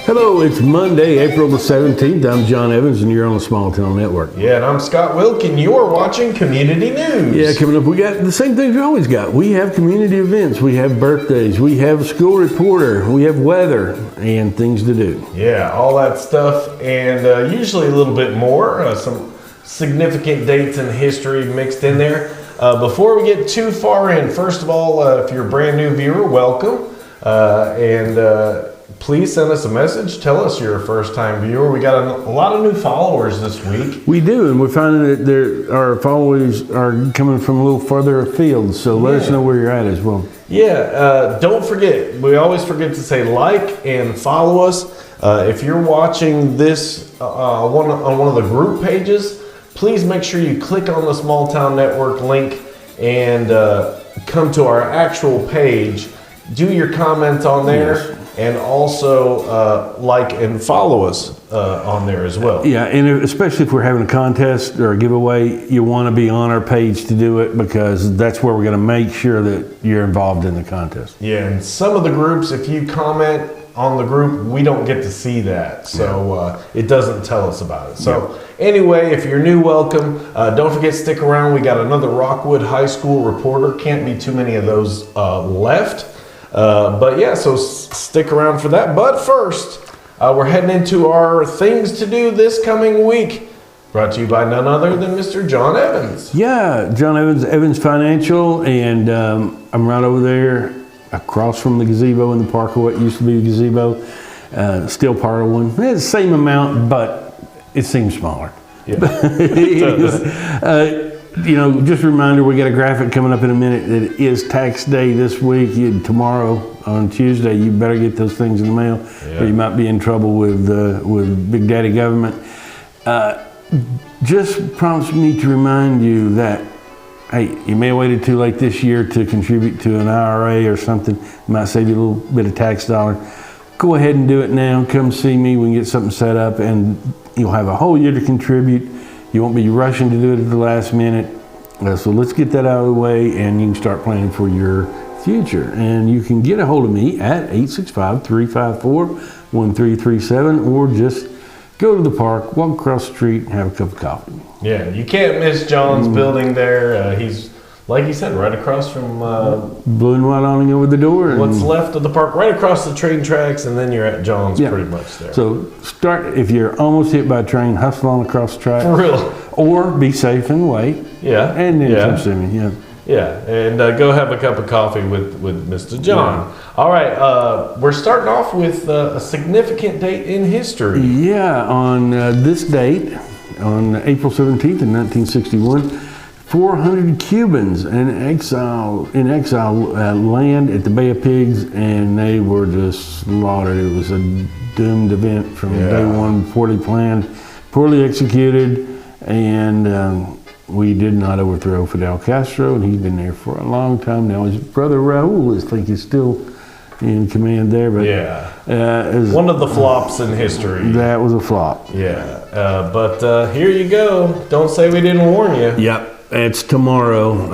Hello, it's Monday, April the 17th. I'm John Evans, and you're on the Small Town Network. Yeah, and I'm Scott Wilk, and you're watching Community News. Yeah, coming up, we got the same things we always got. We have community events, we have birthdays, we have a school reporter, we have weather, and things to do. Yeah, all that stuff, and usually a little bit more. Some significant dates in history mixed in there. Before we get too far in, first of all, if you're a brand new viewer, welcome. Please send us a message. Tell us you're a first-time viewer. We got a lot of new followers this week. We do, and we're finding that our followers are coming from a little further afield, so let us know where you're at as well. Yeah, don't forget, we always forget to say like and follow us. If you're watching this on one of the group pages, please make sure you click on the Small Town Network link and come to our actual page. Do your comments on there. Yes. And also like and follow us on there as well. Yeah, and especially if we're having a contest or a giveaway, you want to be on our page to do it because that's where we're going to make sure that you're involved in the contest. Yeah, and some of the groups, if you comment on the group, we don't get to see that. So it doesn't tell us about it. So anyway, if you're new, welcome. Don't forget, stick around. We got another Rockwood High School reporter. Can't be too many of those left. But yeah, so stick around for that. But first, we're heading into our things to do this coming week. Brought to you by none other than Mr. John Evans. Yeah, John Evans, Evans Financial, and I'm right over there across from the gazebo in the park, or what used to be the gazebo. Still part of one. It's the same amount, but it seems smaller. Yeah, it does. You know, just a reminder, we got a graphic coming up in a minute. It is tax day this week. Tomorrow on Tuesday, you better get those things in the mail, or you might be in trouble with Big Daddy government. Just prompts me to remind you that, hey, you may have waited too late this year to contribute to an IRA or something. It might save you a little bit of tax dollar. Go ahead and do it now. Come see me. We can get something set up, and you'll have a whole year to contribute. You won't be rushing to do it at the last minute. So let's get that out of the way, and you can start planning for your future. And you can get a hold of me at 865-354-1337, or just go to the park, walk across the street, and have a cup of coffee. Yeah, you can't miss John's building there. He's, like you said, right across from blue and white awning over the door. And what's left of the park, right across the train tracks, and then you're at John's pretty much there. So start, if you're almost hit by a train, hustle on across the track. For real. Or be safe and wait. Yeah. And then come see me. Yeah. Yeah, and go have a cup of coffee with Mr. John. Yeah. All right, we're starting off with a significant date in history. Yeah, on this date, on April 17th in 1961, 400 Cubans in exile land at the Bay of Pigs, and they were just slaughtered. It was a doomed event from day one, poorly planned, poorly executed, and we did not overthrow Fidel Castro, and he's been there for a long time now. His brother Raul, I think, is still in command there. But one of the flops in history. That was a flop. Yeah, but here you go. Don't say we didn't warn you. Yep. It's tomorrow.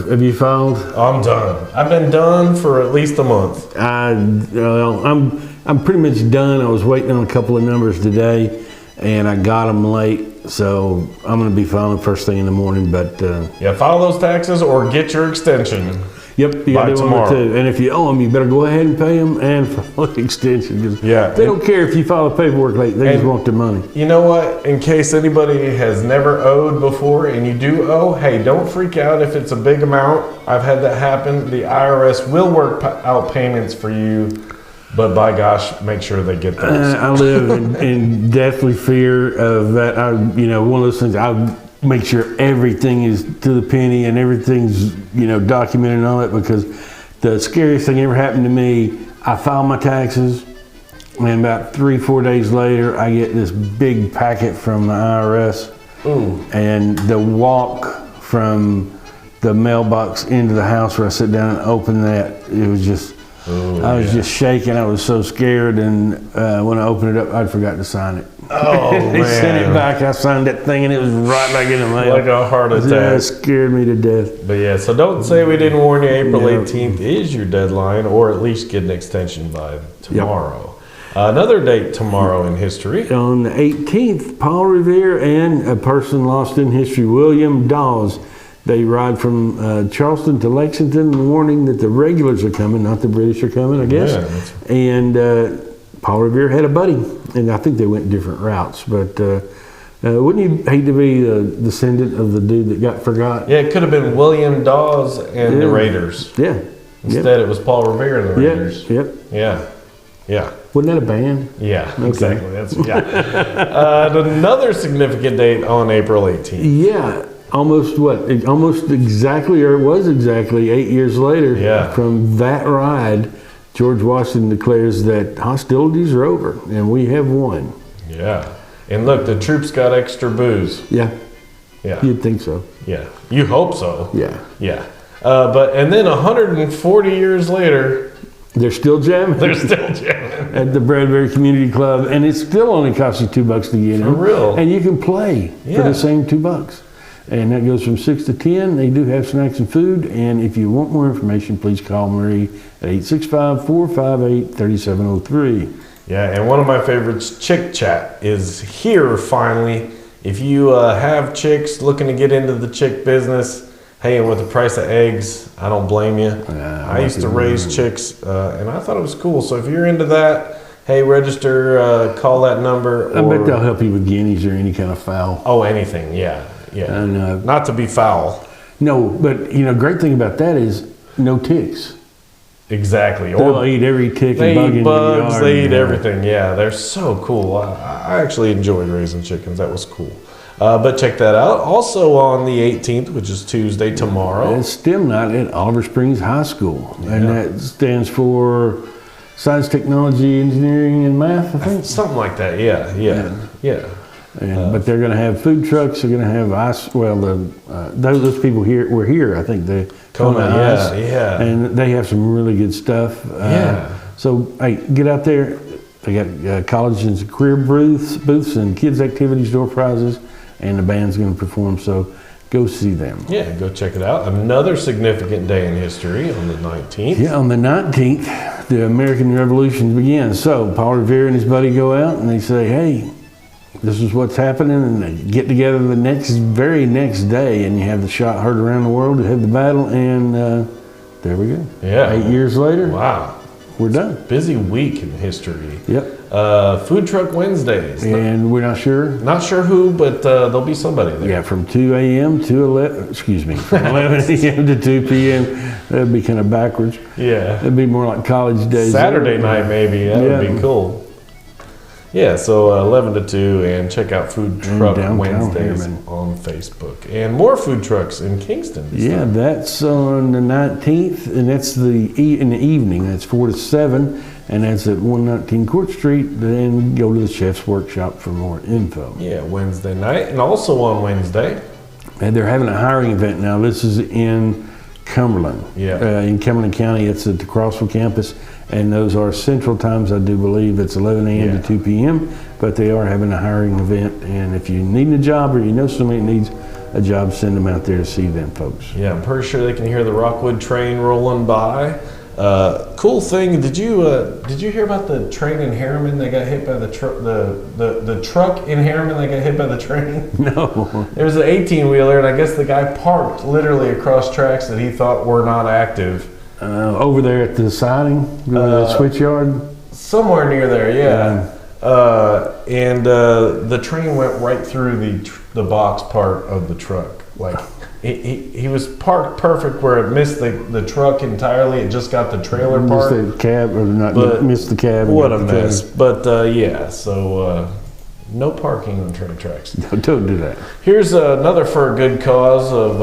Have you filed? I'm done. I've been done for at least a month. I'm pretty much done. I was waiting on a couple of numbers today, and I got them late. So I'm going to be filing first thing in the morning. But file those taxes or get your extension. Yep, you got to do one too. And if you owe them, you better go ahead and pay them and file the extension. They don't care if you file the paperwork late. They just want their money. You know what? In case anybody has never owed before and you do owe, hey, don't freak out if it's a big amount. I've had that happen. The IRS will work out payments for you, but by gosh, make sure they get those. I live in deathly fear of that. One of those things. I make sure everything is to the penny and everything's documented and all that, because the scariest thing ever happened to me, I filed my taxes, and about 3-4 days later I get this big packet from the IRS. Ooh. And the walk from the mailbox into the house where I sit down and open that, it was just I was just shaking. I was so scared, and when I opened it up, I'd forgot to sign it. Oh, They sent it back. I signed that thing, and it was right back in the mail. Like a heart attack. Yeah, it scared me to death. But yeah, so don't say we didn't warn you. April 18th is your deadline, or at least get an extension by tomorrow. Another date tomorrow in history. On the 18th, Paul Revere and a person lost in history, William Dawes. They ride from Charleston to Lexington, warning that the regulars are coming, not the British are coming, I guess. Yeah, and Paul Revere had a buddy, and I think they went different routes. But wouldn't you hate to be the descendant of the dude that got forgot? Yeah, it could have been William Dawes and the Yeah. Raiders. Yeah. Instead, it was Paul Revere and the Raiders. Yep. Yeah. Yeah. Wasn't that a band? Yeah, exactly. That's another significant date on April 18th. Yeah. Almost exactly, or it was exactly 8 years later from that ride, George Washington declares that hostilities are over and we have won. Yeah. And look, the troops got extra booze. Yeah. Yeah. You'd think so. Yeah. You hope so. Yeah. Yeah. And then 140 years later, they're still jamming. they're still jamming. At the Bradbury Community Club, and it still only costs you $2 to get in. For real. And you can play for the same $2. And that goes from 6 to 10. They do have snacks and food. And if you want more information, please call Marie at 865-458-3703. Yeah, and one of my favorites, Chick Chat, is here finally. If you have chicks looking to get into the chick business, hey, and with the price of eggs, I don't blame you. I used to raise chicks, and I thought it was cool. So if you're into that, hey, register, call that number. I bet they'll help you with guineas or any kind of fowl. Oh, anything, yeah. And, not to be foul. No, but great thing about that is no ticks. Exactly. They'll eat every tick and bug in eat the bugs, yard. they eat everything. Yeah, they're so cool. I actually enjoyed raising chickens. That was cool. But check that out. Also on the 18th, which is Tuesday, tomorrow. It's STEM night at Oliver Springs High School. And that stands for Science, Technology, Engineering, and Math, I think. Something like that, yeah. But they're going to have food trucks. They're going to have ice. Well, those people here were here. I think they Kona Ice, and they have some really good stuff. So hey, get out there. They got college and career booths, and kids activities, door prizes, and the band's going to perform. So go see them. Yeah, go check it out. Another significant day in history on the 19th. Yeah, on the 19th, the American Revolution begins. So Paul Revere and his buddy go out and they say, hey, this is what's happening, and they get together the very next day, and you have the shot heard around the world. You have the battle, and there we go. Yeah. 8 years later, wow, we're done. Busy week in history. Yep. Food truck Wednesdays, and we're not sure. Not sure who, but there'll be somebody there. Yeah, from 2 a.m. to 11. Excuse me, from 11 a.m. to 2 p.m. That'd be kind of backwards. Yeah. It'd be more like college days. Saturday night, maybe. That would be cool. Yeah, so 11 to 2, and check out Food Truck Wednesdays on Facebook. And more food trucks in Kingston. Yeah, that's on the 19th, and that's in the evening. That's 4 to 7, and that's at 119 Court Street. Then go to the Chef's Workshop for more info. Yeah, Wednesday night, and also on Wednesday. And they're having a hiring event now. This is in Cumberland. Yeah. In Cumberland County, it's at the Crossville campus. And those are central times, I do believe. It's 11 a.m. to 2 p.m. But they are having a hiring event. And if you need a job or you know somebody that needs a job, send them out there to see them folks. Yeah, I'm pretty sure they can hear the Rockwood train rolling by. Cool thing. Did you hear about the train in Harriman that got hit by the truck in Harriman that got hit by the train? No. There was an 18-wheeler, and I guess the guy parked literally across tracks that he thought were not active. Over there at the siding, the switch yard? Somewhere near there, yeah. And the train went right through the box part of the truck. Like, he was parked perfect where it missed the truck entirely. It just got the trailer part. Missed the cab, or not missed the cab. What a mess. But so no parking on train tracks. No, don't do that. Here's another for a good cause of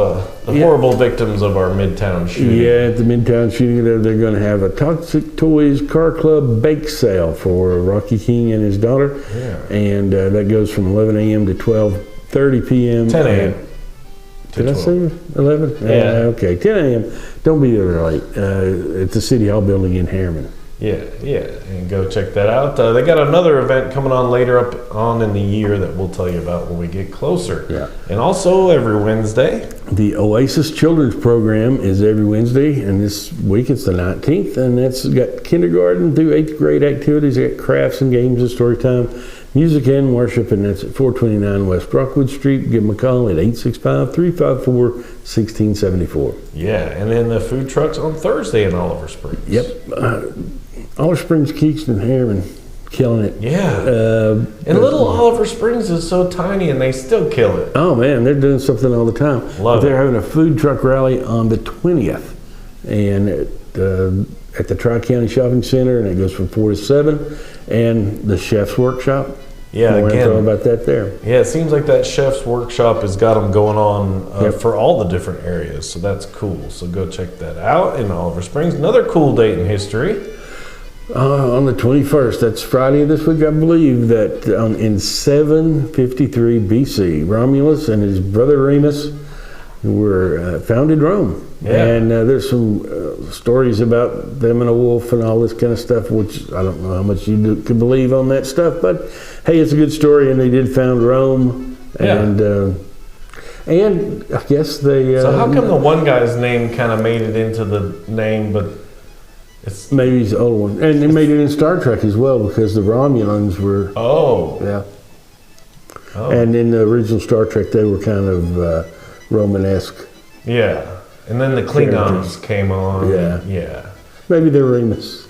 the horrible victims of our Midtown shooting. Yeah, at the Midtown shooting, they're going to have a Toxic Toys Car Club bake sale for Rocky King and his daughter. Yeah. And that goes from 11 a.m. to 12:30 p.m. 10 a.m. Did I say 11? Yeah. Okay, 10 a.m. Don't be there late. At the City Hall building in Harriman. And go check that out. They got another event coming on later up on in the year that we'll tell you about when we get closer. Yeah. And also every Wednesday. The Oasis Children's Program is every Wednesday, and this week it's the 19th, and that's got kindergarten through 8th grade activities. They got crafts and games and story time, music and worship, and that's at 429 West Rockwood Street. Give them a call at 865-354-1674. Yeah, and then the food trucks on Thursday in Oliver Springs. Yep. Oliver Springs, Kingston, Harriman, killing it. Yeah. And little Oliver Springs is so tiny and they still kill it. Oh man, they're doing something all the time. Love They're it. having a food truck rally on the 20th, and at the Tri-County Shopping Center, and it goes from 4 to 7, and the Chef's Workshop. Yeah, More again. info about that there. Yeah, it seems like that chef's workshop has got them going on Yep. for all the different areas, so that's cool. So go check that out in Oliver Springs. Another cool date in history. On the 21st, that's Friday of this week, I believe, that in 753 BC, Romulus and his brother Remus founded Rome. Yeah. And there's some stories about them and a wolf and all this kind of stuff, which I don't know how much you could believe on that stuff, but hey, it's a good story, and they did found Rome. Yeah. And I guess they... So how come the one guy's name kind of made it into the name, but it's... Maybe he's the old one. And they made it in Star Trek as well, because the Romulans were... Oh. Yeah. Oh. And in the original Star Trek, they were kind of Romanesque. Yeah. And then the Klingons came on. Yeah. Yeah. Maybe they're Remus.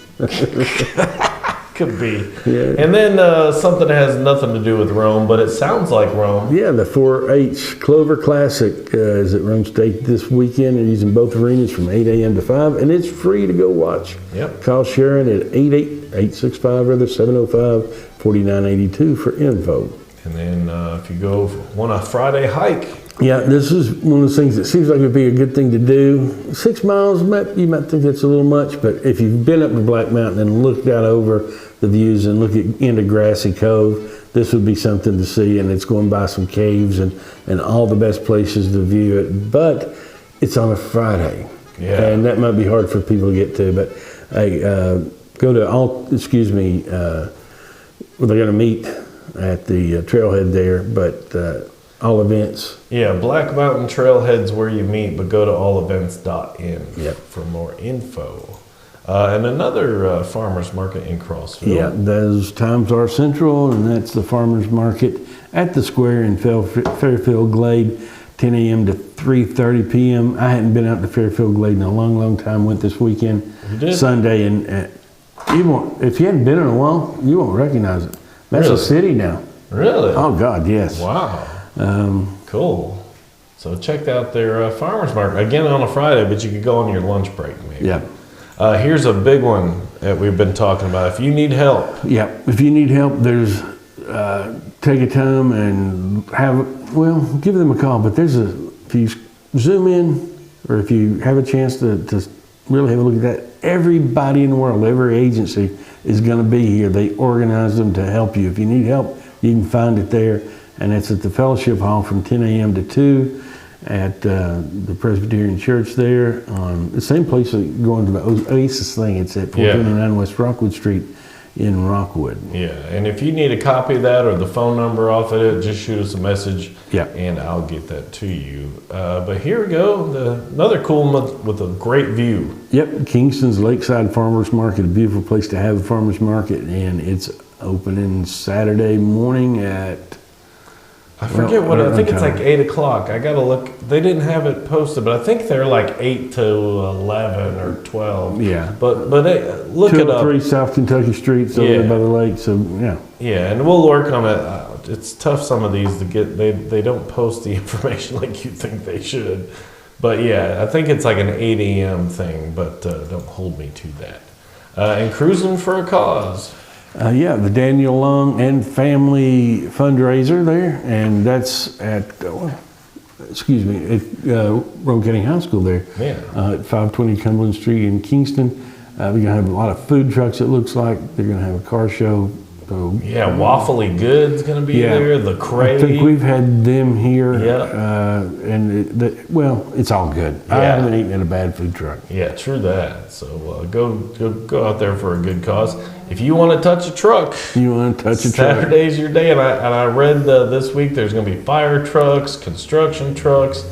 Could be. Yeah. And then something that has nothing to do with Rome, but it sounds like Rome. Yeah, the 4-H Clover Classic is at Rome State this weekend. They're using both arenas from 8 a.m. to 5, and it's free to go watch. Yep. Call Sharon at 705-4982 for info. And then if you go on a Friday hike, Yeah, this is one of those things that seems like it would be a good thing to do. 6 miles, you might think that's a little much, but if you've been up to Black Mountain and looked out over the views and look into Grassy Cove, this would be something to see, and it's going by some caves and all the best places to view it, but it's on a Friday. Yeah. And that might be hard for people to get to, but hey, go to they're going to meet at the trailhead there, but all events. yeah, Black Mountain Trailhead's where you meet, but go to allevents.in Yep. for more info. And another farmer's market in Crossville. Yeah, those times are central, and that's the farmers market at the square in Fairfield Glade, 10 a.m. to 3:30 p.m. I hadn't been out to Fairfield Glade in a long, long time. Went this weekend, You did? Sunday, and if you hadn't been in a while, you won't recognize it. That's Really? a city now. Really? Oh God, yes. Wow. Cool. So check out their farmers market again on a Friday, but you could go on your lunch break maybe. Yeah. Here's a big one that we've been talking about. If you need help, Yeah, if you need help, there's take a time and give them a call. But if you zoom in, or if you have a chance to really have a look at that, everybody in the world, every agency is going to be here. They organize them to help you. If you need help, you can find it there, and it's at the Fellowship Hall from 10 a.m. to 2 at the Presbyterian Church there on the same place that going to the Oasis thing. It's at 429 West Rockwood Street in Rockwood. yeah. And if you need a copy of that or the phone number off of it, just shoot us a message, Yeah. and I'll get that to you. But here we go, another cool month with a great view. Yep, Kingston's Lakeside Farmers Market, a beautiful place to have a farmers market, and it's opening Saturday morning at... I forget Well, what, I around think it's time. like 8 o'clock. I gotta look, they didn't have it posted, but I think they're like 8 to 11 or 12. Yeah. But look it up. 203 South Kentucky Street, so Yeah. by the lake, so yeah. Yeah, and we'll work on it. It's tough, some of these to get, they don't post the information like you think they should. But yeah, I think it's like an 8 a.m. thing, but don't hold me to that. And Cruising for a Cause. Yeah, the Daniel Long and Family Fundraiser there, and that's at, Rome County High School there. Yeah. At 520 Cumberland Street in Kingston. We're going to have a lot of food trucks, it looks like. They're going to have a car show, So Yeah, Waffly Good's going to be Yeah. there. The Crave. I think we've had them here. Yeah. And well, it's all good. I Yeah. haven't eaten at a bad food truck. Yeah, true that. So go out there for a good cause. If you want to touch a truck, You want to touch a truck? Saturday's your day. And I read this week there's going to be fire trucks, construction trucks.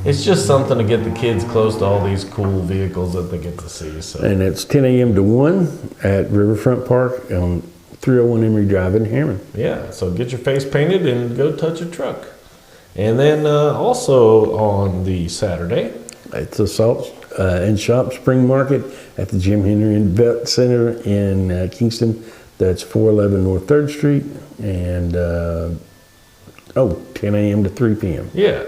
It's just something to get the kids close to all these cool vehicles that they get to see. So And it's 10 a.m. to 1 at Riverfront Park on 301 Emory Drive in Hammond. yeah, so get your face painted and go touch a truck. And then also on the Saturday, It's a salt and shop spring market at the Jim Henry Vet Center in Kingston. That's 411 North 3rd Street. And 10 a.m. to 3 p.m. yeah.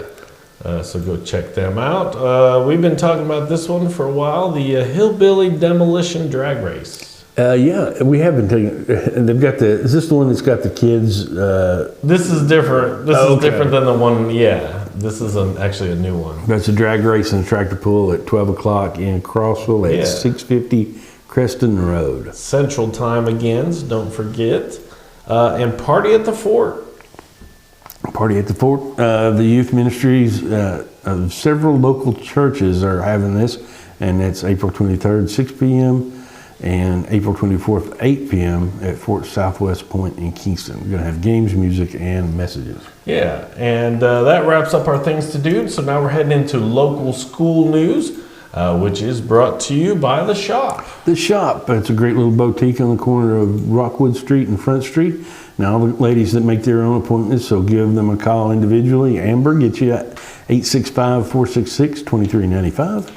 So go check them out. We've been talking about this one for a while, the Hillbilly Demolition Drag Race. Yeah, we have been taking. And they've got the. Is this the one that's got the kids? This is different. This is Okay. different than the one, yeah. This is actually a new one. That's a drag race and a tractor pull at 12 o'clock in Crossville at Yeah. 650 Creston Road. Central Time again, so don't forget. And Party at the Fort. Party at the Fort. The youth ministries of several local churches are having this, and it's April 23rd, 6 p.m., and April 24th, 8 p.m. at Fort Southwest Point in Kingston. We're going to have games, music, and messages. Yeah, and that wraps up our things to do. So now we're heading into local school news, which is brought to you by The Shop. The Shop, it's a great little boutique on the corner of Rockwood Street and Front Street. Now, the ladies that make their own appointments, so give them a call individually. Amber, get you at 865-466-2395.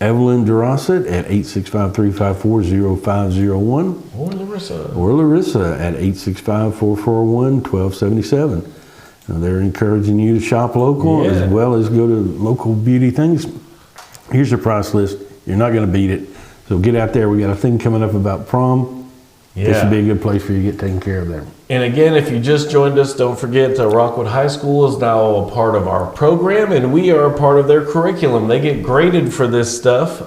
Evelyn Durosset at 865-354-0501. Or Larissa. Or Larissa at 865-441-1277. Now, they're encouraging you to shop local Yeah. as well as go to local beauty things. Here's your price list. You're not going to beat it. So get out there. We got a thing coming up about prom. This would be a good place for you to get taken care of there. And again, if you just joined us, don't forget Rockwood High School is now a part of our program, and we are a part of their curriculum. They get graded for this stuff.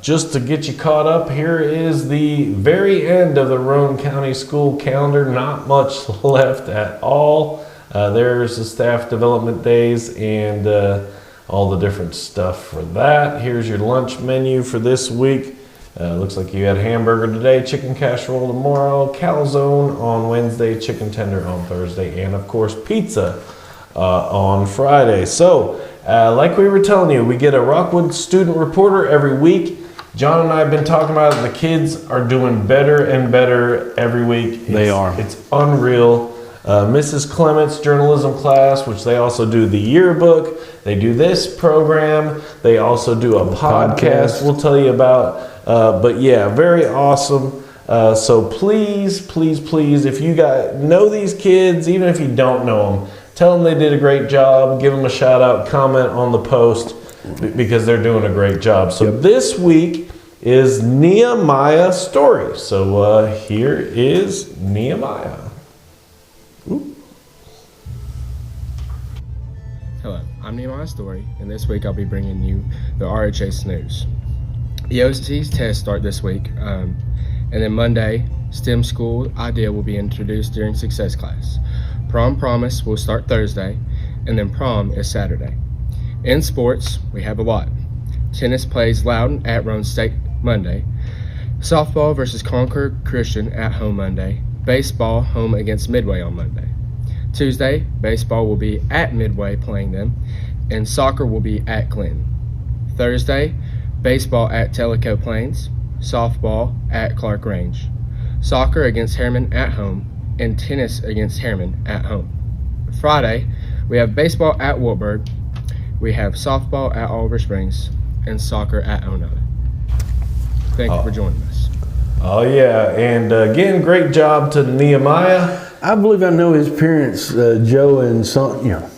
Just to get you caught up, here is the very end of the Roane County School calendar. Not much left at all. There's the staff development days and all the different stuff for that. Here's your lunch menu for this week. Looks like you had hamburger today, chicken casserole tomorrow, calzone on Wednesday, chicken tender on Thursday, and of course pizza on Friday. So, like we were telling you, we get a Rockwood student reporter every week. John and I have been talking about it. The kids are doing better and better every week. They are. It's unreal. Mrs. Clement's journalism class, which they also do the yearbook. They do this program. They also do a podcast we'll tell you about. But yeah, very awesome. So please, please, please, if you know these kids, even if you don't know them, tell them they did a great job. Give them a shout out, comment on the post because they're doing a great job. So this week is Nehemiah Story. So here is Nehemiah. Hello, I'm Nehemiah Story, and this week I'll be bringing you the RHS news. The OC's tests start this week, and then Monday, STEM School Idea will be introduced during Success class. Prom Promise will start Thursday, and then prom is Saturday. In sports, we have a lot. Tennis plays Loudon at Roane State Monday. Softball versus Concord Christian at home Monday. Baseball home against Midway on Monday. Tuesday, baseball will be at Midway playing them, and soccer will be at Clinton. Thursday, baseball at Tellico Plains, softball at Clark Range, soccer against Harriman at home, and tennis against Harriman at home. Friday, we have baseball at Wartburg, we have softball at Oliver Springs, and soccer at Ono. Thank you for joining us. Oh yeah, and again, great job to Nehemiah. I believe I know his parents, Joe and Sonia.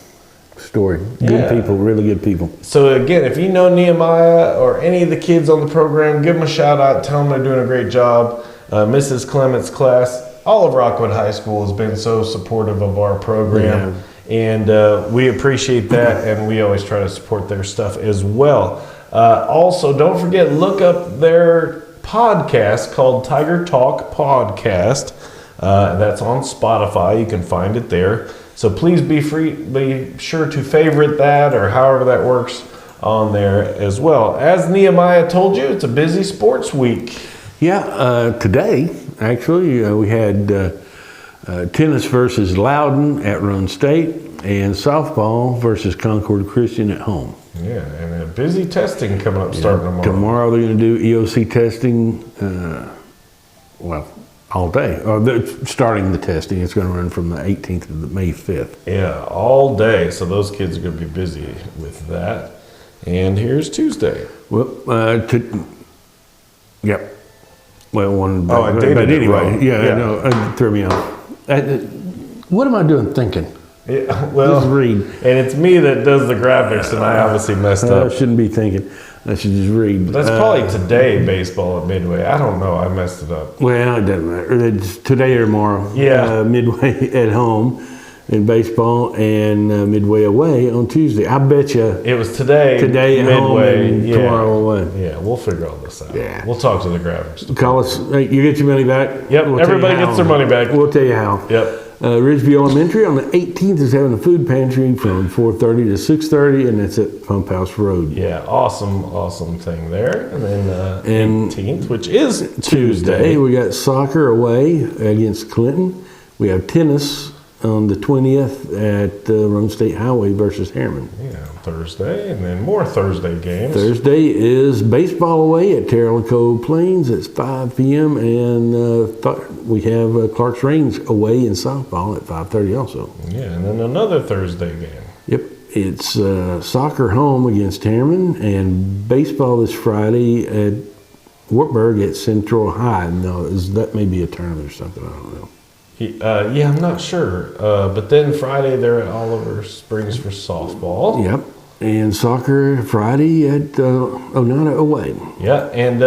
Story. Good Yeah. people, really good people. So again, if you know Nehemiah or any of the kids on the program, give them a shout out. Tell them they're doing a great job. Mrs. Clement's class, all of Rockwood High School has been so supportive of our program, and we appreciate that, and we always try to support their stuff as well. Also, don't forget, look up their podcast called Tiger Talk Podcast. That's on Spotify. You can find it there. So please be sure to favorite that, or however that works, on there as well. As Nehemiah told you, it's a busy sports week. Yeah, today, actually, we had tennis versus Loudon at Roan State, and softball versus Concord Christian at home. Yeah, and a busy testing coming up starting tomorrow. Tomorrow they're going to do EOC testing, all day. They're starting the testing. It's going to run from the 18th to the May 5th. Yeah, all day. So those kids are going to be busy with that. And here's Tuesday. Well, yep. Well, one. Oh, I dated but it anyway, wrong. yeah, no, it threw me off. What am I doing thinking? Yeah, well, Just read. and it's me that does the graphics, and I obviously messed I up. shouldn't be thinking. I should just read. That's probably today, baseball at Midway. I don't know. I messed it up. Well, it doesn't matter. It's today or tomorrow. Yeah. Midway at home in baseball, and Midway away on Tuesday. I bet you It was today. today at home Midway. and Yeah. tomorrow away. Yeah, we'll figure all this out. Yeah. We'll talk to the graphics. Call us. Hey, you get your money back. Yep, We'll tell everybody you how. gets their money back. We'll tell you how. Yep. Ridgeview Elementary on the 18th is having a food pantry from 4:30 to 6:30, and that's at Pump House Road. Yeah, awesome thing there. And then And 18th, which is Tuesday, we got soccer away against Clinton. We have tennis on the 20th at Roan State Highway versus Harriman. Yeah, Thursday, and then more Thursday games. Thursday is baseball away at Terrilico Plains. It's 5 p.m. and we have Clark's Range away in softball at 5:30 also. Yeah, and then another Thursday game. Yep, it's soccer home against Harriman, and baseball this Friday at Wartburg at Central High. No, that may be a tournament or something. I don't know. Yeah, I'm not sure. But then Friday they're at Oliver Springs for softball. Yep, and soccer Friday at Oneida away. Yeah, and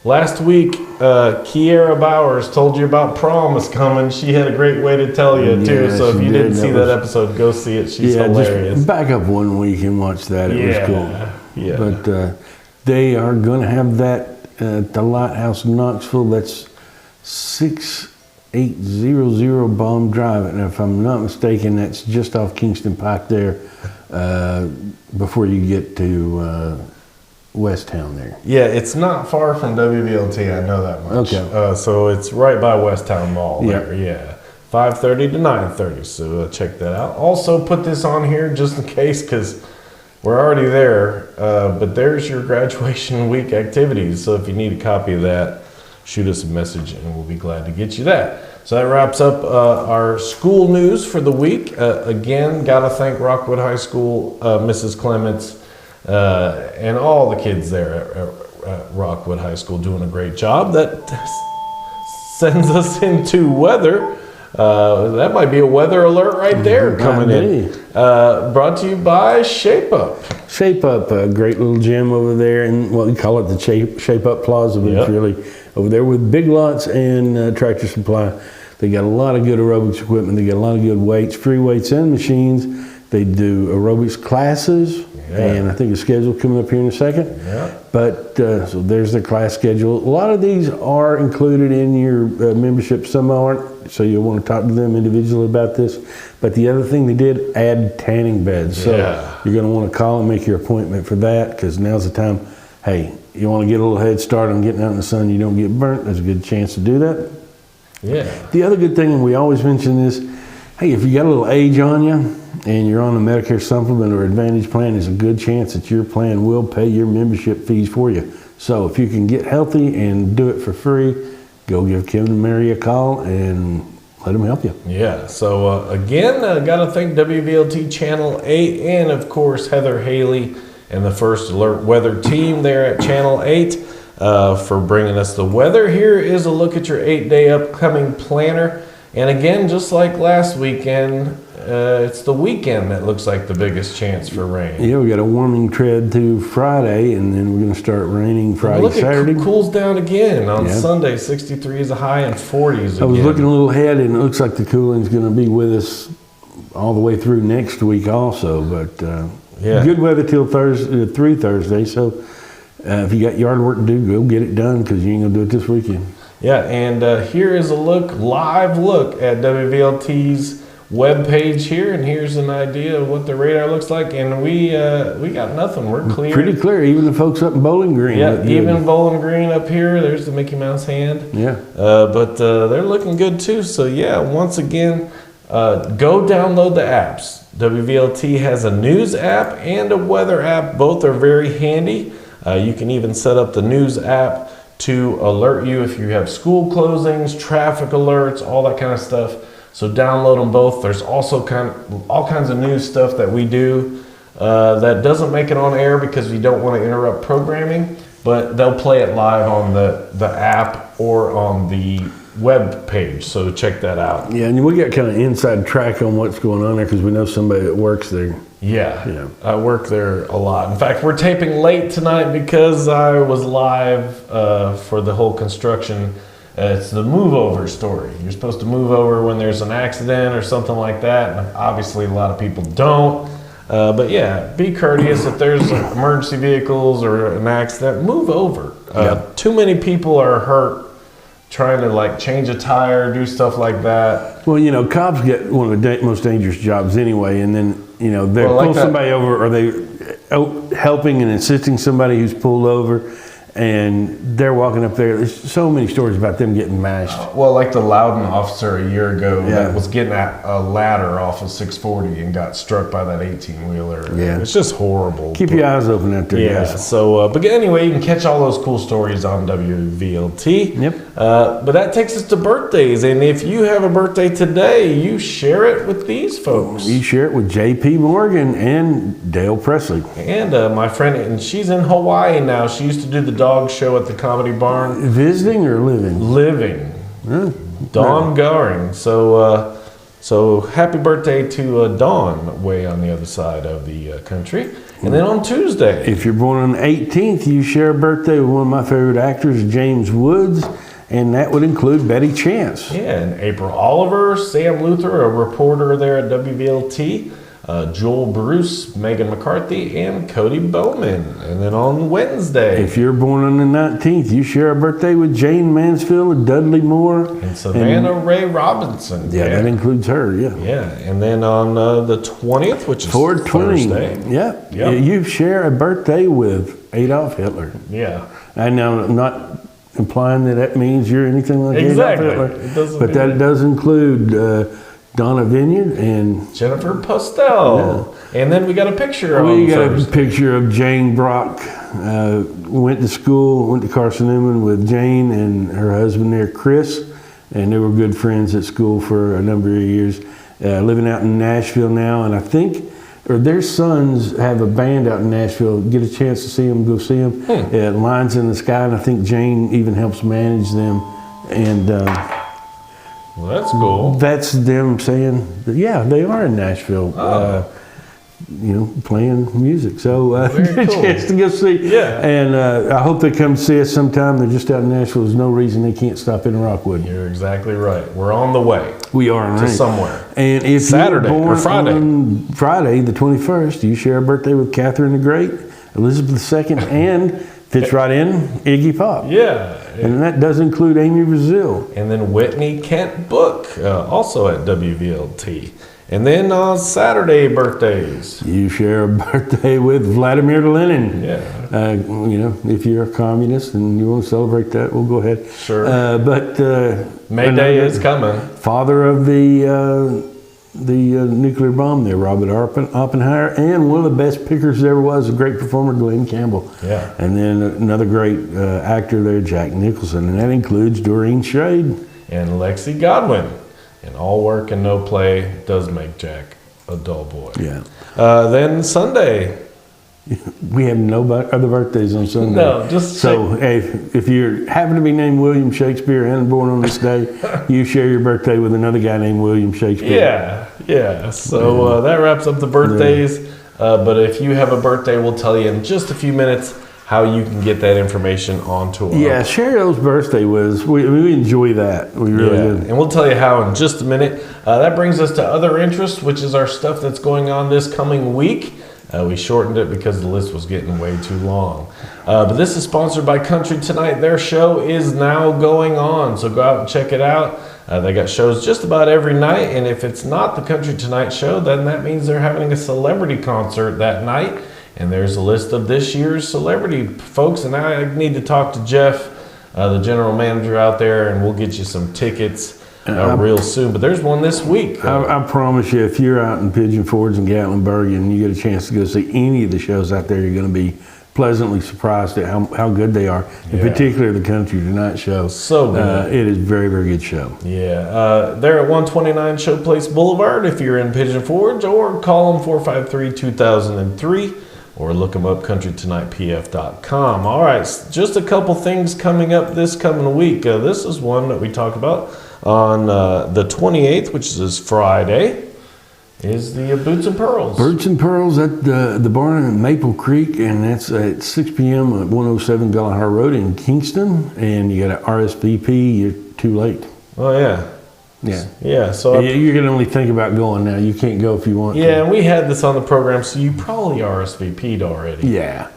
last week Kiera Bowers told you about prom is coming. She had a great way to tell you too. Yeah, So if she you did. didn't see that episode, go see it. She's hilarious. Just back up 1 week and watch that. It was cool. Yeah. But they are going to have that at the Lighthouse in Knoxville. That's 6800 Baum Drive. And if I'm not mistaken, that's just off Kingston Pike there before you get to West Town there. Yeah, it's not far from WVLT. I know that much. Okay. So it's right by West Town Mall. Yeah. There. Yeah. 5:30 to 9:30. So check that out. Also put this on here just in case because we're already there. But there's your graduation week activities. So if you need a copy of that, shoot us a message and we'll be glad to get you that. So that wraps up our school news for the week. Again, got to thank Rockwood High School, Mrs. Clements, and all the kids there at Rockwood High School doing a great job. That sends us into weather. That might be a weather alert right there coming in. Brought to you by Shape Up. Shape Up, a great little gym over there, and we call it the Shape Up Plaza, but it's really over there with Big Lots and Tractor Supply. They got a lot of good aerobics equipment. They got a lot of good weights, free weights and machines. They do aerobics classes, and I think the schedule coming up here in a second. Yeah. But so there's the class schedule. A lot of these are included in your membership. Some aren't, so you'll want to talk to them individually about this. But the other thing they did, add tanning beds. So you're going to want to call and make your appointment for that because now's the time. Hey, you want to get a little head start on getting out in the sun, you don't get burnt. There's a good chance to do that. Yeah. The other good thing, and we always mention this, hey, if you got a little age on you and you're on a Medicare supplement or Advantage plan, there's a good chance that your plan will pay your membership fees for you. So if you can get healthy and do it for free, go give Kevin and Mary a call and let them help you. Yeah. So again, got to thank WVLT Channel 8 and of course Heather Haley and the First Alert Weather team there at Channel 8 for bringing us the weather. Here is a look at your 8-day upcoming planner. And again, just like last weekend, it's the weekend that looks like the biggest chance for rain. Yeah, we got a warming tread through Friday, and then we're going to start raining Friday, Look, Saturday. it cools down again on Sunday. 63 is a high and 40s again. I was looking a little ahead, and it looks like the cooling's going to be with us all the way through next week also. But good weather till Thursday, through Thursday. So if you got yard work to do, go get it done because you ain't gonna do it this weekend. Yeah, and here is a live look at WVLT's webpage here, and here's an idea of what the radar looks like. And we got nothing. We're clear. Pretty clear. Even the folks up in Bowling Green. Yeah, look good. even Bowling Green up here. There's the Mickey Mouse hand. Yeah. But they're looking good too. So yeah, once again, go download the apps. WVLT has a news app and a weather app. Both are very handy. You can even set up the news app to alert you if you have school closings, traffic alerts, all that kind of stuff. So download them both. There's also all kinds of news stuff that we do that doesn't make it on air because we don't want to interrupt programming, but they'll play it live on the app or on the web page. So check that out. Yeah, and we got kind of inside track on what's going on there because we know somebody that works there. Yeah, I work there a lot. In fact, we're taping late tonight because I was live for the whole construction. It's the move over story. You're supposed to move over when there's an accident or something like that. And obviously, a lot of people don't. But yeah, be courteous. If there's emergency vehicles or an accident, move over. Too many people are hurt trying to like change a tire, do stuff like that. Well, you know, cops get one of the most dangerous jobs anyway, and then, you know, they pull somebody over, or they helping and assisting somebody who's pulled over, and they're walking up there. There's so many stories about them getting mashed. Well, like the Loudon officer a year ago that was getting at a ladder off of 640 and got struck by that 18-wheeler. Yeah. It's just horrible. Keep your eyes open out there, Yeah, guys. so, but anyway, you can catch all those cool stories on WVLT. Yep. But that takes us to birthdays, and if you have a birthday today, you share it with these folks. You share it with J.P. Morgan and Dale Presley. And my friend, and she's in Hawaii now. She used to do the dog show at the Comedy Barn. Visiting or living? Living. Huh. Dawn Goring. So happy birthday to Dawn, way on the other side of the country. And then on Tuesday, If you're born on the 18th, you share a birthday with one of my favorite actors, James Woods, and that would include Betty Chance. yeah, and April Oliver, Sam Luther, a reporter there at WVLT, Joel Bruce, Megan McCarthy, and Cody Bowman. And then on Wednesday, If you're born on the 19th, you share a birthday with Jane Mansfield, Dudley Moore. and Savannah Ray Robinson. Yeah, that includes her, yeah. Yeah, and then on the 20th, which is 420. Thursday. Yeah. Yep. You share a birthday with Adolf Hitler. Yeah. And now I'm not implying that means you're anything like Exactly. Adolf It Hitler. doesn't But mean that it. does include Donna Vineyard, and Jennifer Postel. And then we got a picture we on got Thursday. a picture of Jane Brock. Went to Carson Newman with Jane and her husband there, Chris, and they were good friends at school for a number of years. Living out in Nashville now, and I think, or their sons have a band out in Nashville. Get a chance to see them, go see them. Lines in the Sky, and I think Jane even helps manage them. And Well, that's cool. that's them saying, that, yeah, they are in Nashville. Playing music. So Very get a cool. chance to go see. Yeah. And I hope they come see us sometime. They're just out in Nashville. There's no reason they can't stop in Rockwood. You're exactly right. We're on the way We are to right. somewhere. And if Saturday you're or born Friday. on Friday, the 21st, you share a birthday with Catherine the Great, Elizabeth II, and fits right in Iggy Pop. Yeah. And that does include Amy Brazil. And then Whitney Kent Book, also at WVLT. And then on Saturday, birthdays. You share a birthday with Vladimir Lenin. Yeah. If you're a communist and you want to celebrate that, we'll go ahead. Sure. But May Day is coming. father of the nuclear bomb there, Robert Oppenheimer, and one of the best pickers there was, a great performer, Glenn Campbell. Yeah. And then another great actor there, Jack Nicholson, and that includes Doreen Shade. And Lexi Godwin. And all work and no play does make Jack a dull boy. Yeah. Then Sunday. We have no other birthdays on Sunday. No, just so hey, if you happen to be named William Shakespeare and born on this day, you share your birthday with another guy named William Shakespeare. Yeah. So that wraps up the birthdays. But if you have a birthday, we'll tell you in just a few minutes how you can get that information onto our Yeah, share those birthday with us. We enjoy that. We really do. And we'll tell you how in just a minute. That brings us to other interests, which is our stuff that's going on this coming week. We shortened it because the list was getting way too long. But this is sponsored by Country Tonight. Their show is now going on, so go out and check it out. They got shows just about every night, and if it's not the Country Tonight show, then that means they're having a celebrity concert that night. And there's a list of this year's celebrity folks, and I need to talk to Jeff, the general manager out there, and we'll get you some tickets real soon. But there's one this week. I promise you, if you're out in Pigeon Forge and Gatlinburg and you get a chance to go see any of the shows out there, you're going to be pleasantly surprised at how good they are. In particular, the Country Tonight show. So good. It is a very, very good show. Yeah. They're at 129 Showplace Boulevard if you're in Pigeon Forge, or call them 453-2003. Or look them up, countrytonightpf.com. All right, just a couple things coming up this coming week. This is one that we talked about on the 28th, which is Friday, is the Boots and Pearls. Boots and Pearls at the barn in Maple Creek, and that's at 6 p.m. at 107 Galahar Road in Kingston. And you got an RSVP, you're too late. Oh, yeah. Yeah, so you can only think about going now. You can't go if you want to. Yeah, and we had this on the program, so you probably RSVP'd already. Yeah.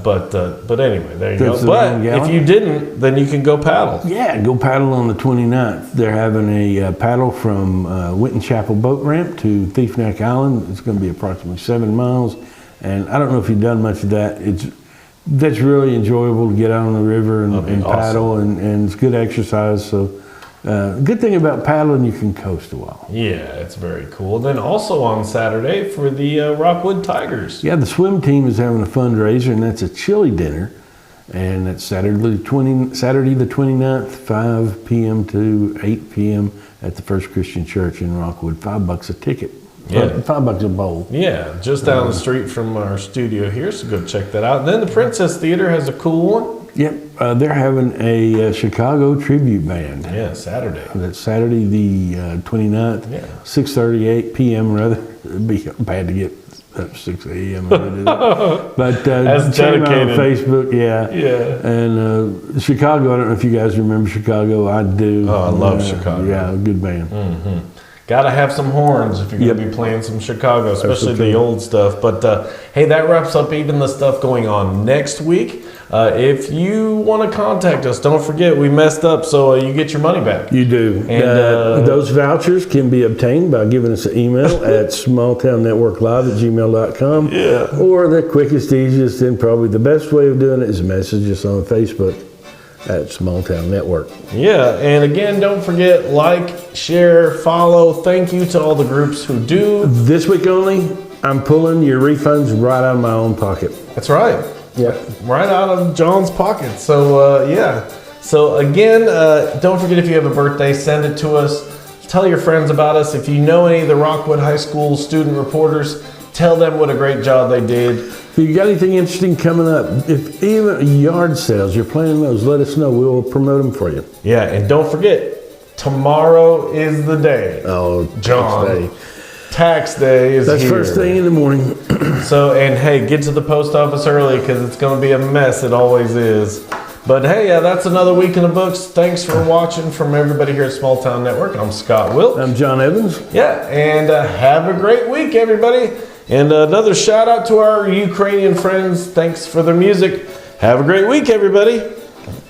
But anyway, there you go. But if you didn't, then you can go paddle. Yeah, go paddle on the 29th. They're having a paddle from Winton Chapel Boat Ramp to Thief Neck Island. It's going to be approximately 7 miles. And I don't know if you've done much of that. That's really enjoyable to get out on the river and paddle, and it's good exercise. So. Good thing about paddling, you can coast a while. Yeah, it's very cool. Then also on Saturday for the Rockwood Tigers. Yeah, the swim team is having a fundraiser, and that's a chili dinner. And that's Saturday the 29th, 5 p.m. to 8 p.m. at the First Christian Church in Rockwood. $5 a ticket. Yeah. $5 a bowl. Yeah, just down the street from our studio here, so go check that out. And then the Princess Theater has a cool one. Yep, they're having a Chicago tribute band. Yeah, Saturday. That's Saturday the 29th, 6:38 p.m. rather. It'd be bad to get up 6 a.m. But check them out on Facebook, yeah. And Chicago, I don't know if you guys remember Chicago. I do. Oh, I love Chicago. Yeah, good band. Mm-hmm. Got to have some horns if you're going to be playing some Chicago, especially the old stuff. But hey, that wraps up even the stuff going on next week. If you want to contact us, don't forget we messed up, so you get your money back. You do. And those vouchers can be obtained by giving us an email at smalltownnetworklive@gmail.com. Yeah. Or the quickest, easiest, and probably the best way of doing it is message us on Facebook at Small Town Network. Yeah, and again, don't forget, like, share, follow. Thank you to all the groups who do. This week only, I'm pulling your refunds right out of my own pocket. That's right. Yeah. Right out of John's pocket. So, yeah. So, again, don't forget if you have a birthday, send it to us. Tell your friends about us. If you know any of the Rockwood High School student reporters, tell them what a great job they did. If you got anything interesting coming up, if even yard sales, you're planning those, let us know. We'll promote them for you. Yeah, and don't forget, tomorrow is the day. Oh, John. Tax day is That's here. first thing in the morning. So, and hey, get to the post office early because it's going to be a mess. It always is. But hey, that's another week in the books. Thanks for watching from everybody here at Small Town Network. I'm Scott Wilk. I'm John Evans. Yeah, and have a great week, everybody. And another shout out to our Ukrainian friends. Thanks for their music. Have a great week, everybody.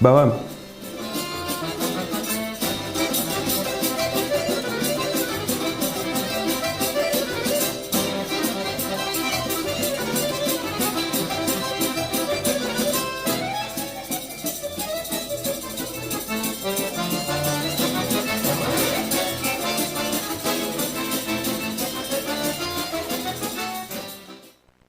Bye-bye.